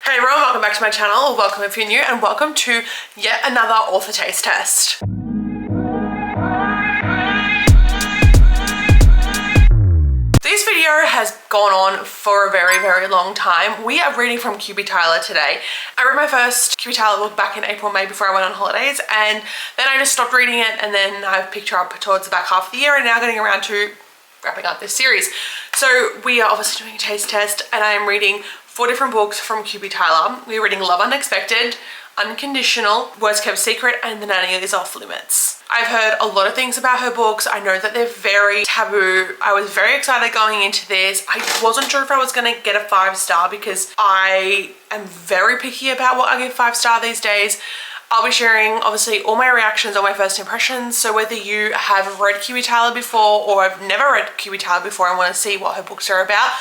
Hey everyone, welcome back to my channel, or welcome if you're new, and welcome to yet another author taste test. This video has gone on for a very long time. We are reading from QB Tyler today. I read my first QB Tyler book back in April, May before I went on holidays, and then I just stopped reading it, and then I picked her up towards the back half of the year and now getting around to wrapping up this series. So we are obviously doing a taste test, and I am reading 4 different books from QB Tyler. We're reading Love Unexpected, Unconditional, Worst Kept Secret, and The Nanny Off Limits. I've heard a lot of things about her books. I know that they're very taboo. I was very excited going into this. I wasn't sure if I was gonna get a 5-star because I am very picky about what I give 5-star these days. I'll be sharing obviously all my reactions on my first impressions. So whether you have read QB Tyler before or have never read QB Tyler before and want to see what her books are about,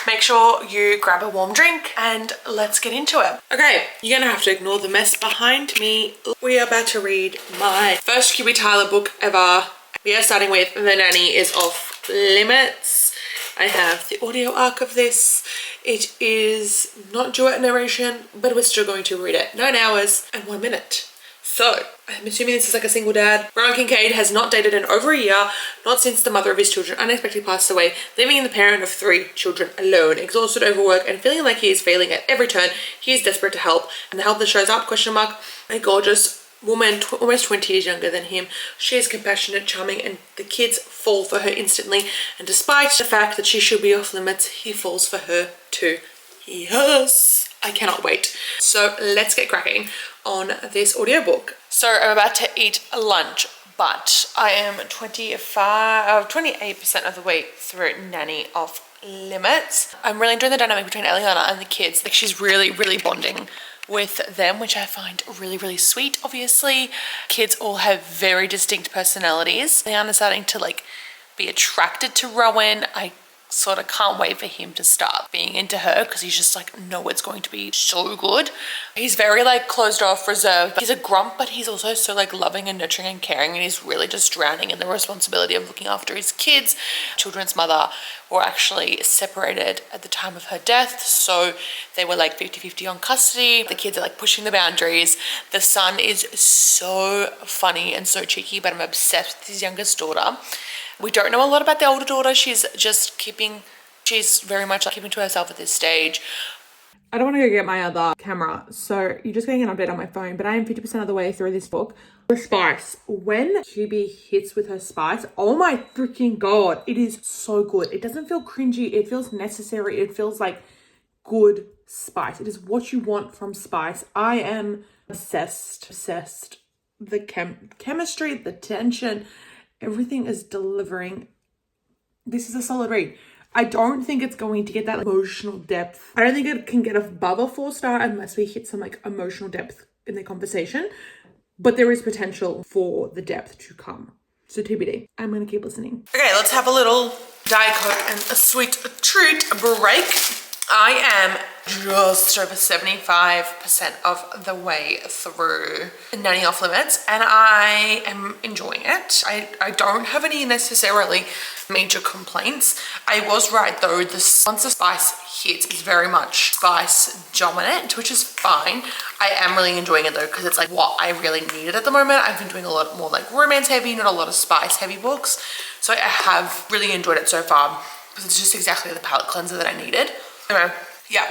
make sure you grab a warm drink and let's get into it. Okay, you're gonna have to ignore the mess behind me. We are about to read my first QB Tyler book ever. We are starting with The Nanny Off Limits. I have the audio arc of this. It is not duet narration, but we're still going to read it. 9 hours and 1 minute. So, I'm assuming this is like a single dad. Rowan Kincaid has not dated in over a year, not since the mother of his children unexpectedly passed away, leaving the parent of 3 children alone. Exhausted, overworked, and feeling like he is failing at every turn, he is desperate to help. And the help that shows up, a gorgeous woman, almost 20 years younger than him. She is compassionate, charming, and the kids fall for her instantly. And despite the fact that she should be off limits, he falls for her too. Yes, I cannot wait. So let's get cracking on this audiobook. So I'm about to eat lunch, but I am 28% of the way through Nanny Off Limits. I'm really enjoying the dynamic between Eliana and the kids. Like, she's really bonding with them, which I find really sweet. Obviously, kids all have very distinct personalities. Eliana's starting to like be attracted to Rowan. I sort of can't wait for him to start being into her because he's just like, no, it's going to be so good. He's very like closed off, reserved. He's a grump, but he's also so like loving and nurturing and caring, and he's really just drowning in the responsibility of looking after his kids. Children's mother were actually separated at the time of her death, so they were like 50-50 on custody. The kids are like pushing the boundaries. The son is so funny and so cheeky, but I'm obsessed with his youngest daughter. We don't know a lot about the older daughter. She's very much like keeping to herself at this stage. I don't want to go get my other camera, so you're just getting an update on my phone, but I am 50% of the way through this book. The spice. When QB hits with her spice, oh my freaking God, it is so good. It doesn't feel cringy. It feels necessary. It feels like good spice. It is what you want from spice. I am obsessed. The chemistry, the tension, everything is delivering. This is a solid read. I don't think it's going to get that emotional depth. I don't think it can get above a 4-star unless we hit some like emotional depth in the conversation, but there is potential for the depth to come. So TBD. I'm going to keep listening. Okay, let's have a little Diet Coke and a sweet treat break. I am just over 75% of the way through Nanny Off Limits, and I am enjoying it. I don't have any necessarily major complaints. I was right though, once the spice hits, it's very much spice dominant, which is fine. I am really enjoying it though, because it's like what I really needed at the moment. I've been doing a lot more like romance heavy, not a lot of spice heavy books. So I have really enjoyed it so far, because it's just exactly the palette cleanser that I needed. Anyway, yeah,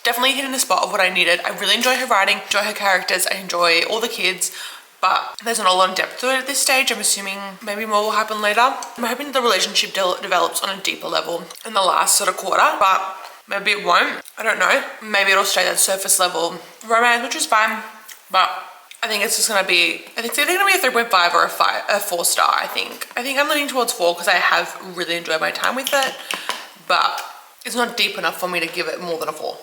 definitely hitting the spot of what I needed. I really enjoy her writing, enjoy her characters, I enjoy all the kids, but there's not a lot of depth to it at this stage. I'm assuming maybe more will happen later. I'm hoping the relationship develops on a deeper level in the last sort of quarter, but maybe it won't. I don't know. Maybe it'll stay at surface level romance, which is fine, but I think it's just gonna be, I think it's either gonna be a 3.5 or a 4-star, I think. I think I'm leaning towards 4 because I have really enjoyed my time with it, but it's not deep enough for me to give it more than a 4,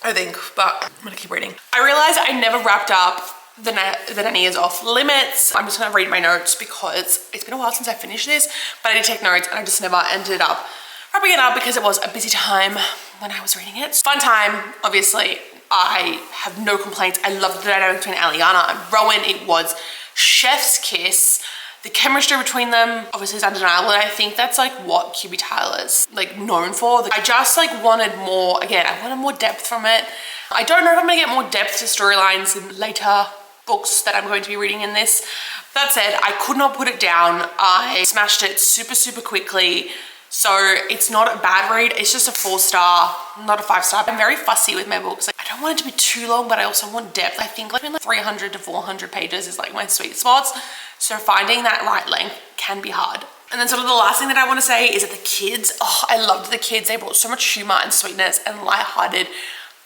I think, but I'm gonna keep reading. I realized I never wrapped up the Nanny Off Limits. I'm just gonna read my notes because it's been a while since I finished this, but I did take notes and I just never ended up wrapping it up because it was a busy time when I was reading it. Fun time, obviously. I have no complaints. I loved the dynamic between Eliana and Rowan. It was chef's kiss. The chemistry between them obviously is undeniable, and I think that's like what QB Tyler's like known for. I just like wanted more, again, I wanted more depth from it. I don't know if I'm gonna get more depth to storylines in later books that I'm going to be reading in this. That said, I could not put it down. I smashed it super quickly. So it's not a bad read, it's just a 4-star, not a 5-star. I'm very fussy with my books. Like, I don't want it to be too long, but I also want depth. I think like 300 to 400 pages is like my sweet spots. So finding that right length can be hard. And then sort of the last thing that I want to say is that the kids, oh, I loved the kids. They brought so much humor and sweetness and lighthearted,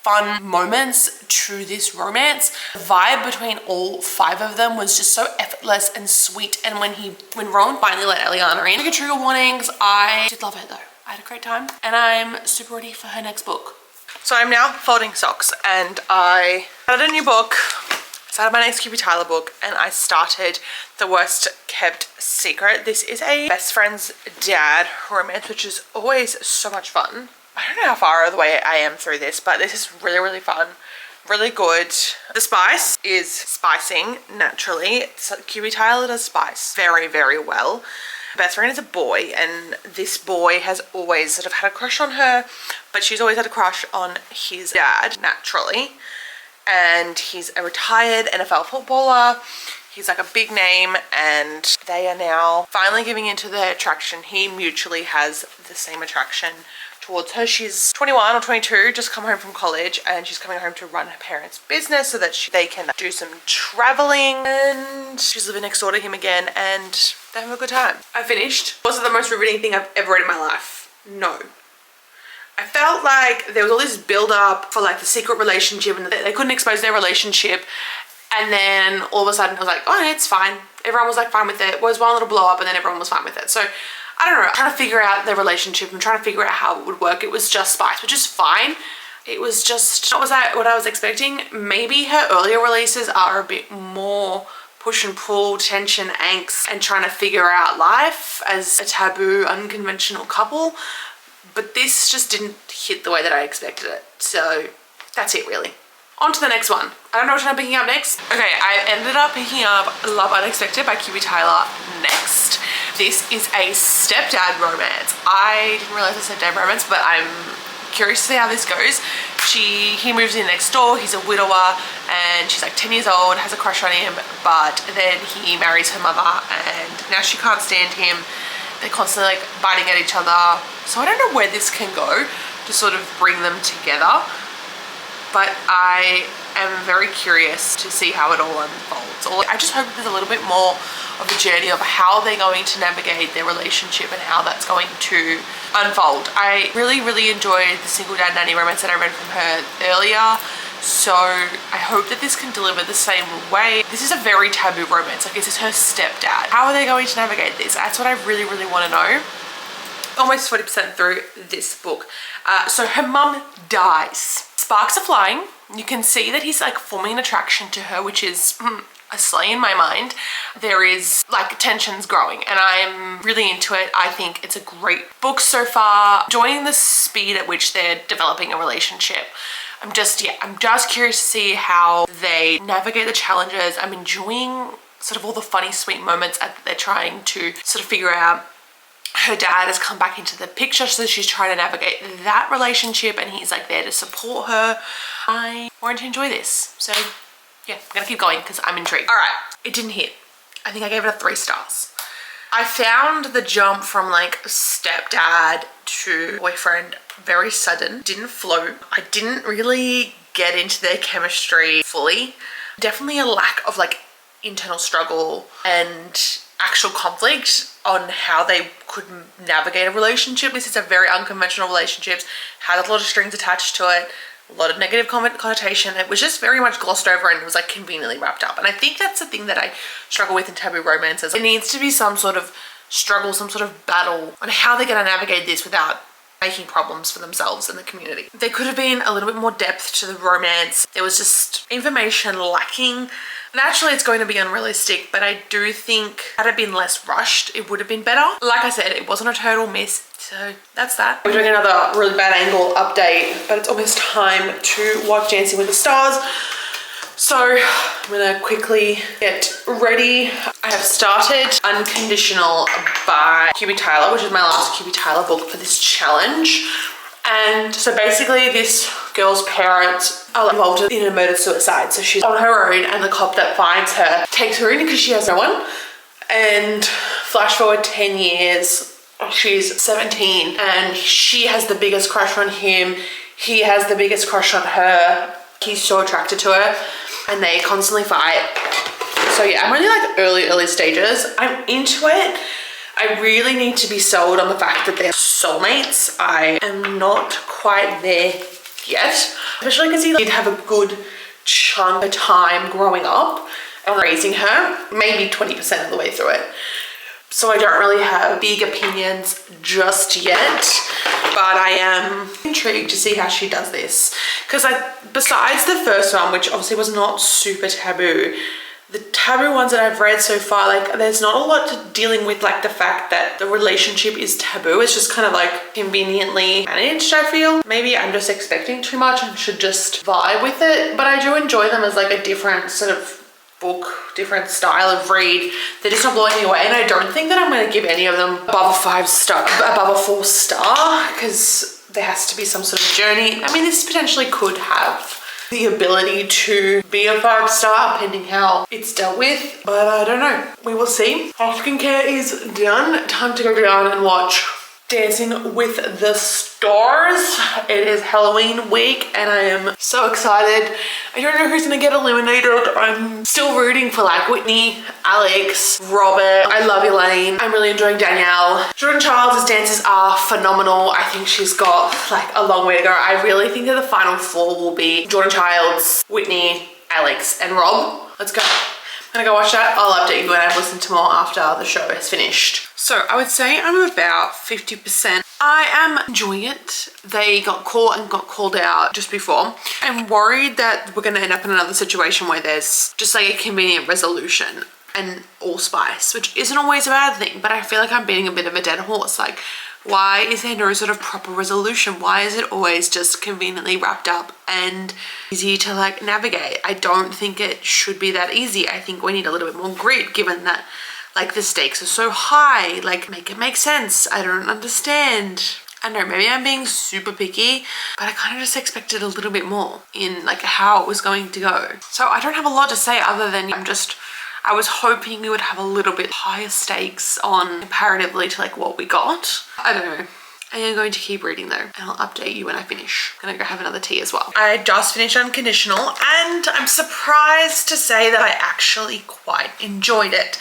fun moments to this romance. The vibe between all 5 of them was just so effortless and sweet. And when Rowan finally let Eliana in, like trigger warnings, I did love it though. I had a great time and I'm super ready for her next book. So I'm now folding socks and I started a new book. Started my next QB Tyler book and I started The Worst Kept Secret. This is a best friend's dad romance, which is always so much fun. I don't know how far of the way I am through this, but this is really fun, really good. The spice is spicing naturally. So QB Tyler does spice very well. Best friend is a boy, and this boy has always sort of had a crush on her, but she's always had a crush on his dad naturally. And he's a retired NFL footballer. He's like a big name, and they are now finally giving into their attraction. He mutually has the same attraction towards her. She's 21 or 22, just come home from college, and she's coming home to run her parents' business so that they can do some traveling, and she's living next door to him again, and they have a good time. I finished. Was it the most riveting thing I've ever read in my life? No. I felt like there was all this build up for like the secret relationship, and they couldn't expose their relationship, and then all of a sudden I was like, oh yeah, it's fine. Everyone was like fine with it. It was one little blow up and then everyone was fine with it. So I don't know, I'm trying to figure out their relationship. I'm trying to figure out how it would work. It was just spice, which is fine. It was just, what I was expecting. Maybe her earlier releases are a bit more push and pull, tension, angst, and trying to figure out life as a taboo, unconventional couple. But this just didn't hit the way that I expected it. So that's it really. On to the next one. I don't know what I'm picking up next. Okay, I ended up picking up Love Unexpected by QB Tyler next. This is a stepdad romance. I didn't realize it's a stepdad romance, but I'm curious to see how this goes. He moves in next door, he's a widower, and she's like 10 years old, has a crush on him, but then he marries her mother, and now she can't stand him. They're constantly like biting at each other. So I don't know where this can go to sort of bring them together, but I am very curious to see how it all unfolds. I just hope there's a little bit more of a journey of how they're going to navigate their relationship and how that's going to unfold. I really enjoyed the single dad nanny romance that I read from her earlier. So I hope that this can deliver the same way. This is a very taboo romance. Like, this is her stepdad. How are they going to navigate this? That's what I really want to know. Almost 40% through this book. So her mum dies. Sparks are flying. You can see that he's like forming an attraction to her, which is a slay in my mind. There is like tensions growing and I'm really into it. I think it's a great book so far. Enjoying the speed at which they're developing a relationship. I'm just curious to see how they navigate the challenges. I'm enjoying sort of all the funny, sweet moments that they're trying to sort of figure out. Her dad has come back into the picture, so she's trying to navigate that relationship and he's like there to support her. I want to enjoy this. So yeah, I'm gonna keep going because I'm intrigued. All right, it didn't hit. I think I gave it a 3 stars. I found the jump from like stepdad to boyfriend very sudden, didn't flow. I didn't really get into their chemistry fully. Definitely a lack of like internal struggle and actual conflict on how they could navigate a relationship. This is a very unconventional relationship, had a lot of strings attached to it, a lot of negative connotation. It was just very much glossed over and it was like conveniently wrapped up. And I think that's the thing that I struggle with in taboo romances. There needs to be some sort of struggle, some sort of battle on how they're going to navigate this without making problems for themselves and the community. There could have been a little bit more depth to the romance. There was just information lacking. Naturally, it's going to be unrealistic, but I do think had it been less rushed, it would have been better. Like I said, it wasn't a total miss, so that's that. We're doing another really bad angle update, but it's almost time to watch Dancing with the Stars. So I'm gonna quickly get ready. I have started Unconditional by QB Tyler, which is my last QB Tyler book for this challenge. And so basically this girl's parents are involved in a murder suicide. So she's on her own and the cop that finds her takes her in because she has no one. And flash forward 10 years, she's 17 and she has the biggest crush on him. He has the biggest crush on her. He's so attracted to her and they constantly fight. So yeah, I'm really like early stages. I'm into it. I really need to be sold on the fact that they're soulmates. I am not quite there yet, especially because he did have a good chunk of time growing up and raising her, maybe 20% of the way through it. So I don't really have big opinions just yet, but I am intrigued to see how she does this. Because besides the first one, which obviously was not super taboo, the taboo ones that I've read so far, like there's not a lot to dealing with like the fact that the relationship is taboo. It's just kind of like conveniently managed, I feel. Maybe I'm just expecting too much and should just vibe with it. But I do enjoy them as like a different sort of book, different style of read. They're just not blowing me away. And I don't think that I'm going to give any of them above a 4-star because there has to be some sort of journey. I mean, this potentially could have the ability to be a 5-star pending how it's dealt with, but I don't know. We will see. Our skincare is done. Time to go down and watch Dancing with the Stars. It is Halloween week and I am so excited. I don't know who's gonna get eliminated. I'm still rooting for like Whitney, Alex, Robert. I love Elaine. I'm really enjoying Danielle. Jordan Childs' dances are phenomenal. I think she's got like a long way to go. I really think that the final 4 will be Jordan Childs, Whitney, Alex, and Rob. Let's go. I'm gonna go watch that. I'll update you when I've listened to more after the show is finished. So I would say I'm about 50%. I am enjoying it. They got caught and got called out just before. I'm worried that we're gonna end up in another situation where there's just like a convenient resolution and allspice, which isn't always a bad thing, but I feel like I'm beating a bit of a dead horse. Like, why is there no sort of proper resolution? Why is it always just conveniently wrapped up and easy to like navigate? I don't think it should be that easy. I think we need a little bit more grit given that like the stakes are so high. Like, make it make sense. I don't understand. I don't know, maybe I'm being super picky, but I kind of just expected a little bit more in like how it was going to go. So I don't have a lot to say other than I was hoping we would have a little bit higher stakes on comparatively to like what we got. I don't know. I am going to keep reading though, and I'll update you when I finish. I'm gonna go have another tea as well. I just finished Unconditional and I'm surprised to say that I actually quite enjoyed it.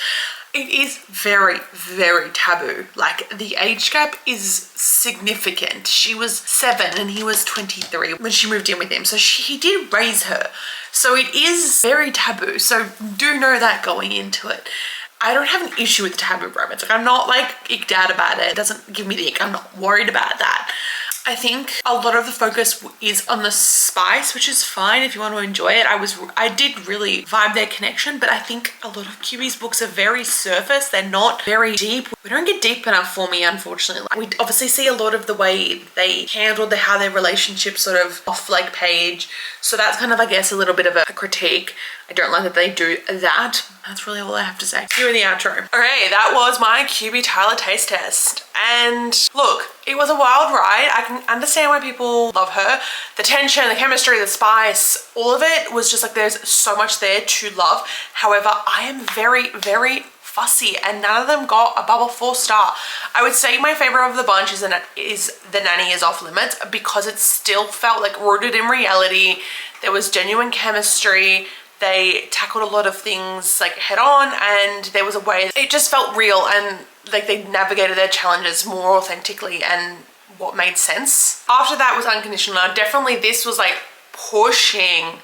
It is very, very taboo. Like, the age gap is significant. She was 7 and he was 23 when she moved in with him. So he did raise her. So it is very taboo. So do know that going into it. I don't have an issue with taboo romance. Like, I'm not like icked out about it. It doesn't give me the ick. I'm not worried about that. I think a lot of the focus is on the spice, which is fine if you want to enjoy it. I did really vibe their connection, but I think a lot of QB's books are very surface. They're not very deep. We don't get deep enough for me, unfortunately. Like, we obviously see a lot of the way they handled how their relationship sort of off like page. So that's kind of, I guess, a little bit of a critique. I don't like that they do that. That's really all I have to say. See you in the outro. Okay, that was my QB Tyler taste test. And look, it was a wild ride. I can understand why people love her. The tension, the chemistry, the spice, all of it was just like there's so much there to love. However, I am very, very fussy and none of them got above a 4-star. I would say my favorite of the bunch is the Nanny is Off Limits because it still felt like rooted in reality. There was genuine chemistry. They tackled a lot of things like head on and there was a way, it just felt real and like they navigated their challenges more authentically and what made sense. After that was Unconditional. Now definitely this was like pushing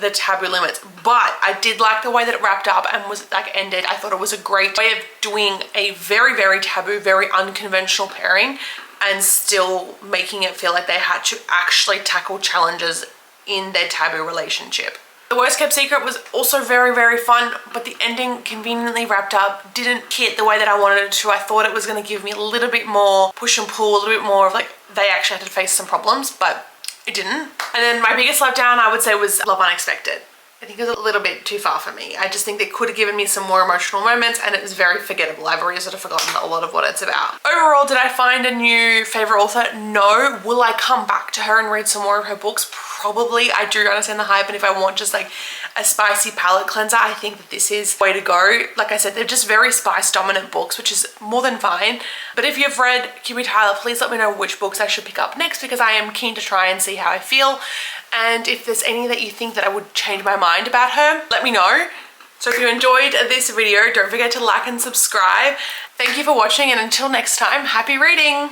the taboo limits, but I did like the way that it wrapped up and was like ended. I thought it was a great way of doing a very, very taboo, very unconventional pairing and still making it feel like they had to actually tackle challenges in their taboo relationship. The Worst Kept Secret was also very, very fun, but the ending conveniently wrapped up didn't hit the way that I wanted it to. I thought it was going to give me a little bit more push and pull, a little bit more of like they actually had to face some problems, but it didn't. And then my biggest letdown, I would say, was Love Unexpected. I think it was a little bit too far for me. I just think they could have given me some more emotional moments, and it was very forgettable. I've already sort of forgotten a lot of what it's about. Overall, did I find a new favorite author? No. Will I come back to her and read some more of her books? Probably. I do understand the hype, and if I want just like a spicy palate cleanser, I think that this is the way to go. Like I said, they're just very spice dominant books, which is more than fine. But if you've read Kimmy Tyler, please let me know which books I should pick up next, because I am keen to try and see how I feel. And if there's any that you think that I would change my mind about her, let me know. So if you enjoyed this video, don't forget to like and subscribe. Thank you for watching, and until next time, happy reading.